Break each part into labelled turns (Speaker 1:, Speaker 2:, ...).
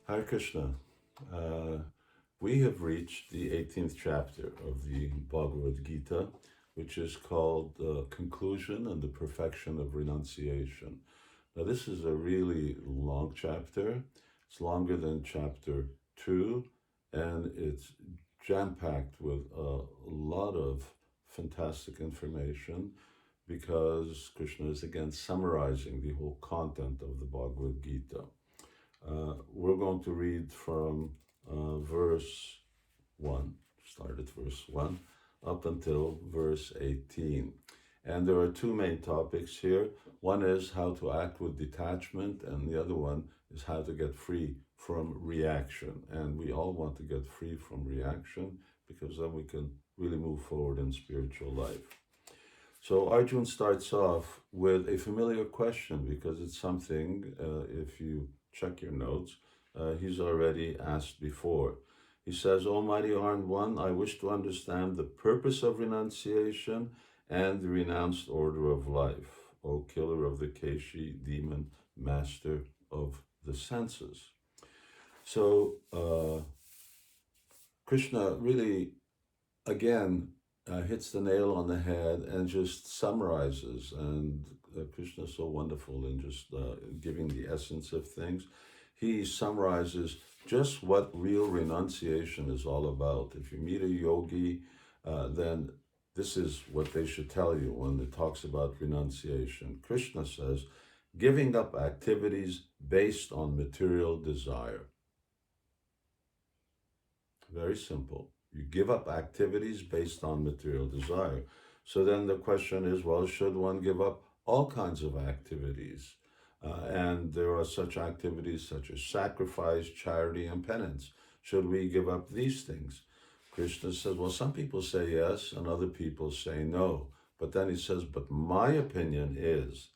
Speaker 1: Hare Krishna. Uh, we have reached the 18th chapter of the Bhagavad Gita, which is called Conclusion and the Perfection of Renunciation. Now, this is a really long chapter. It's longer than chapter 2, and it's jam-packed with a lot of fantastic information because Krishna is again summarizing the whole content of the Bhagavad Gita. We're going to read from verse 1, start at verse 1, up until verse 18. And there are two main topics here. One is how to act with detachment, and the other one is how to get free from reaction. And we all want to get free from reaction because then we can really move forward in spiritual life. So Arjun starts off with a familiar question because it's something, if you check your notes, he's already asked before. He says, Almighty Armed One, I wish to understand the purpose of renunciation and the renounced order of life, O killer of the Keshi, demon, master of the senses. So Krishna really, again, hits the nail on the head and just summarizes. And Krishna is so wonderful in just giving the essence of things. He summarizes just what real renunciation is all about. If you meet a yogi, then this is what they should tell you when it talks about renunciation. Krishna says, giving up activities based on material desire. Very simple. You give up activities based on material desire. So then the question is, well, should one give up all kinds of activities? And there are such activities such as sacrifice, charity, and penance. Should we give up these things? Krishna says, well, some people say yes, and other people say no. But then he says, but my opinion is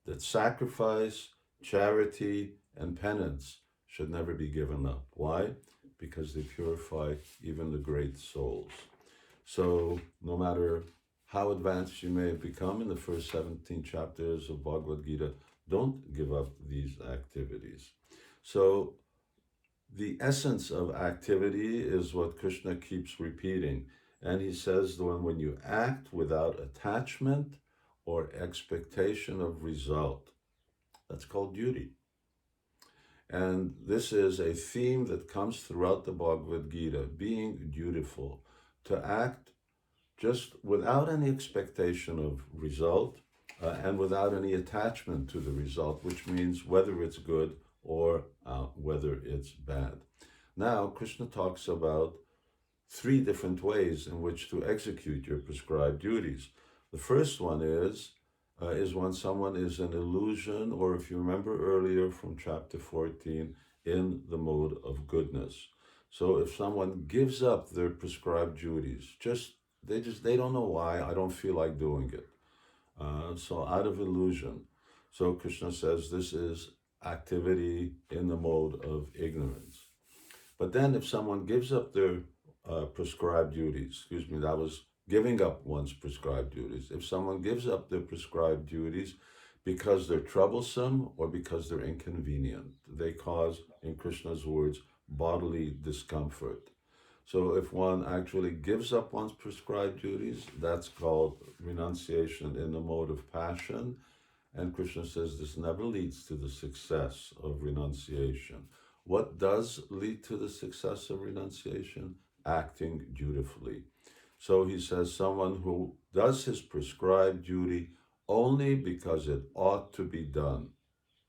Speaker 1: that sacrifice, charity, and penance should never be given up. Why? Because they purify even the great souls. So no matter how advanced you may have become in the first 17 chapters of Bhagavad Gita, don't give up these activities. So the essence of activity is what Krishna keeps repeating. And he says when you act without attachment or expectation of result, that's called duty. And this is a theme that comes throughout the Bhagavad Gita, being dutiful, to act just without any expectation of result and without any attachment to the result, which means whether it's good or whether it's bad. Now, Krishna talks about 3 different ways in which to execute your prescribed duties. The first one is when someone is in illusion, or if you remember earlier from chapter 14, in the mode of goodness. So if someone gives up their prescribed duties, they don't know why, I don't feel like doing it. So out of illusion. So Krishna says this is activity in the mode of ignorance. But then if someone gives up their prescribed duties, that was giving up one's prescribed duties. If someone gives up their prescribed duties because they're troublesome or because they're inconvenient, they cause, in Krishna's words, bodily discomfort. So if one actually gives up one's prescribed duties, that's called renunciation in the mode of passion. And Krishna says this never leads to the success of renunciation. What does lead to the success of renunciation? Acting dutifully. So he says someone who does his prescribed duty only because it ought to be done.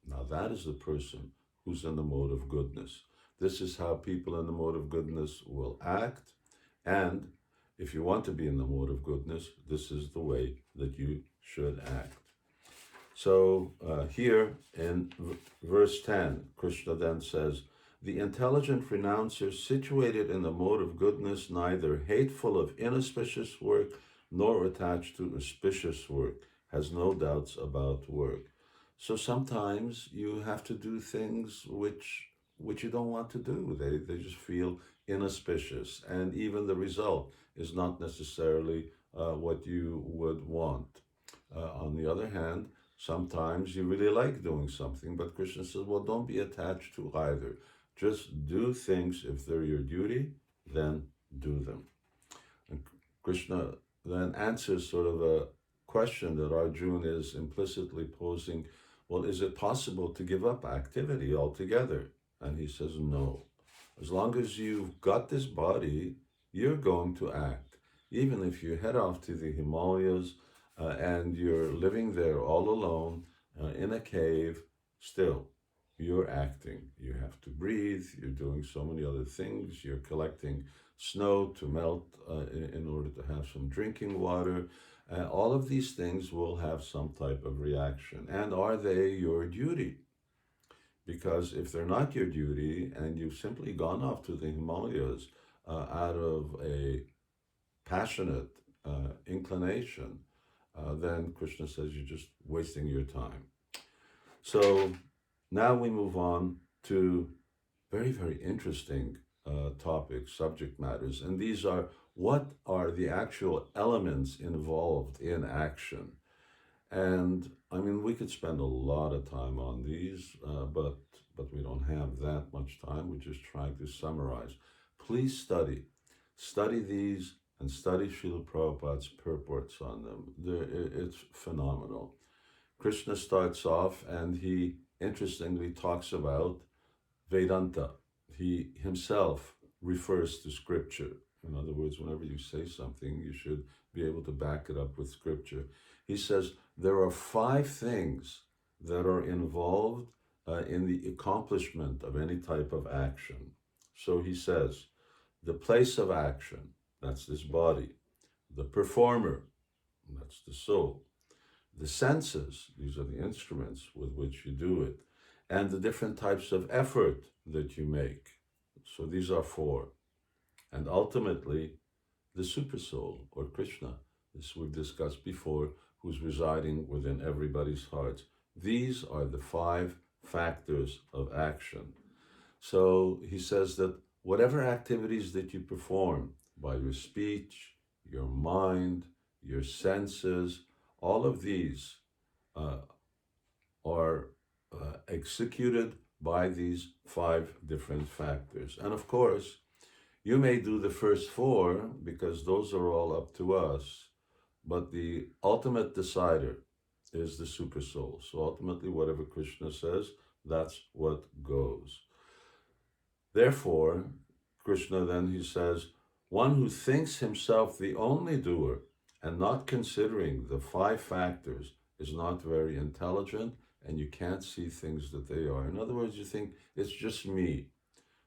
Speaker 1: Now that is the person who's in the mode of goodness. This is how people in the mode of goodness will act. And if you want to be in the mode of goodness, this is the way that you should act. So here in verse 10, Krishna then says, the intelligent renouncer situated in the mode of goodness, neither hateful of inauspicious work nor attached to auspicious work, has no doubts about work. So sometimes you have to do things which you don't want to do. They just feel inauspicious, and even the result is not necessarily what you would want. On the other hand, sometimes you really like doing something, but Krishna says, well, don't be attached to either. Just do things. If they're your duty, then do them. And Krishna then answers sort of a question that Arjuna is implicitly posing. Well, is it possible to give up activity altogether? And he says, no. As long as you've got this body, you're going to act. Even if you head off to the Himalayas and you're living there all alone in a cave, still, you're acting. You have to breathe. You're doing so many other things. You're collecting snow to melt in order to have some drinking water. All of these things will have some type of reaction. And are they your duty? Because if they're not your duty and you've simply gone off to the Himalayas out of a passionate inclination, then Krishna says you're just wasting your time. So now we move on to very, very interesting topics, subject matters, and these are what are the actual elements involved in action. And I mean, we could spend a lot of time on these, but we don't have that much time. We're just trying to summarize. Please study these, and study Srila Prabhupada's purports on them. It's phenomenal. Krishna starts off, and he interestingly talks about Vedanta. He himself refers to scripture. In other words, whenever you say something, you should be able to back it up with scripture. He says there are 5 things that are involved in the accomplishment of any type of action. So he says, the place of action, that's this body. The performer, that's the soul. The senses, these are the instruments with which you do it. And the different types of effort that you make. So these are 4. And ultimately, the supersoul, or Krishna, this we've discussed before, who's residing within everybody's hearts. These are the 5 factors of action. So he says that whatever activities that you perform by your speech, your mind, your senses, all of these are executed by these 5 different factors. And of course, you may do the first 4 because those are all up to us, but the ultimate decider is the supersoul. So ultimately, whatever Krishna says, that's what goes. Therefore, Krishna then, he says, one who thinks himself the only doer and not considering the 5 factors is not very intelligent, and you can't see things that they are. In other words, you think it's just me,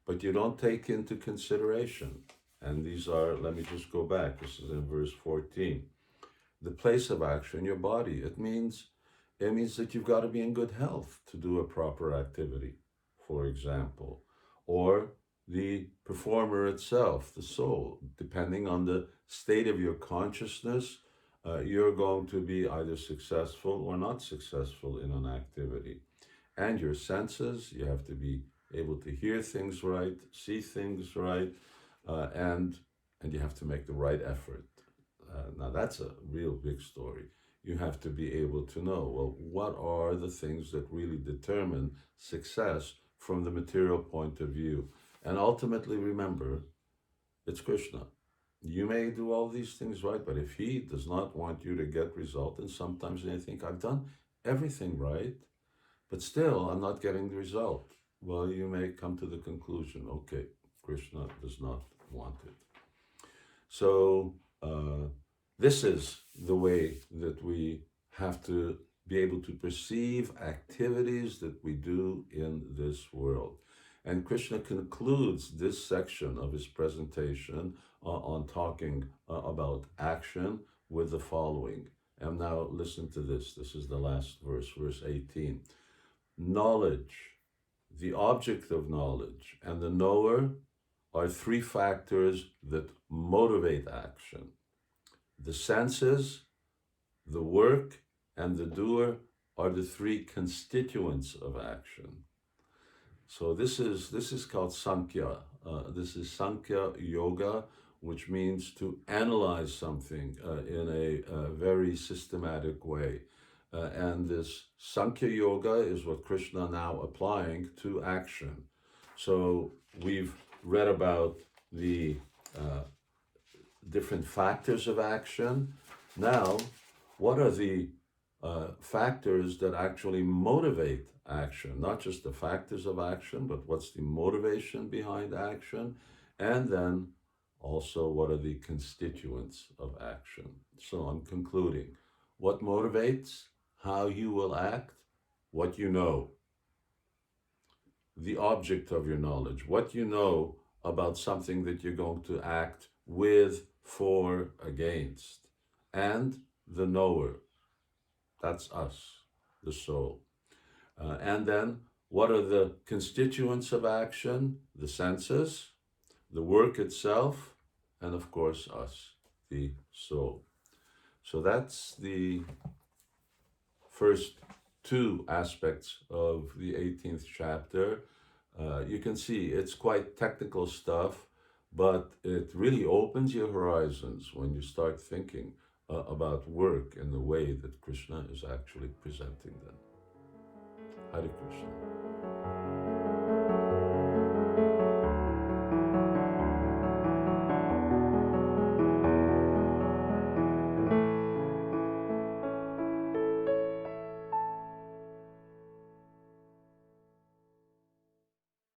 Speaker 1: but you don't take into consideration. And these are, let me just go back. This is in verse 14. The place of action, your body. It means that you've got to be in good health to do a proper activity, for example. Or the performer itself, the soul. Depending on the state of your consciousness, you're going to be either successful or not successful in an activity. And your senses, you have to be able to hear things right, see things right, and you have to make the right effort. Now that's a real big story. You have to be able to know, well, what are the things that really determine success from the material point of view? And ultimately, remember, it's Krishna. You may do all these things right, but if he does not want you to get result, and sometimes you think, I've done everything right, but still I'm not getting the result. Well, you may come to the conclusion, okay, Krishna does not want it. So this is the way that we have to be able to perceive activities that we do in this world. And Krishna concludes this section of his presentation on talking about action with the following. And now listen to this. This is the last verse, verse 18. Knowledge, the object of knowledge, and the knower are 3 factors that motivate action. The senses, the work, and the doer are the 3 constituents of action. So this is called Sankhya. This is Sankhya Yoga, which means to analyze something in a very systematic way. And this Sankhya Yoga is what Krishna now applying to action. So we've read about the different factors of action. Now, what are the factors that actually motivate action? Not just the factors of action, but what's the motivation behind action? And then also, what are the constituents of action? So I'm concluding. What motivates? How you will act? What you know. The object of your knowledge. What you know about something that you're going to act with, for, against. And the knower. That's us, the soul. And then, what are the constituents of action? The senses, the work itself, and of course, us, the soul. So that's the first two aspects of the 18th chapter. You can see it's quite technical stuff, but it really opens your horizons when you start thinking about work in the way that Krishna is actually presenting them. Hare Krishna.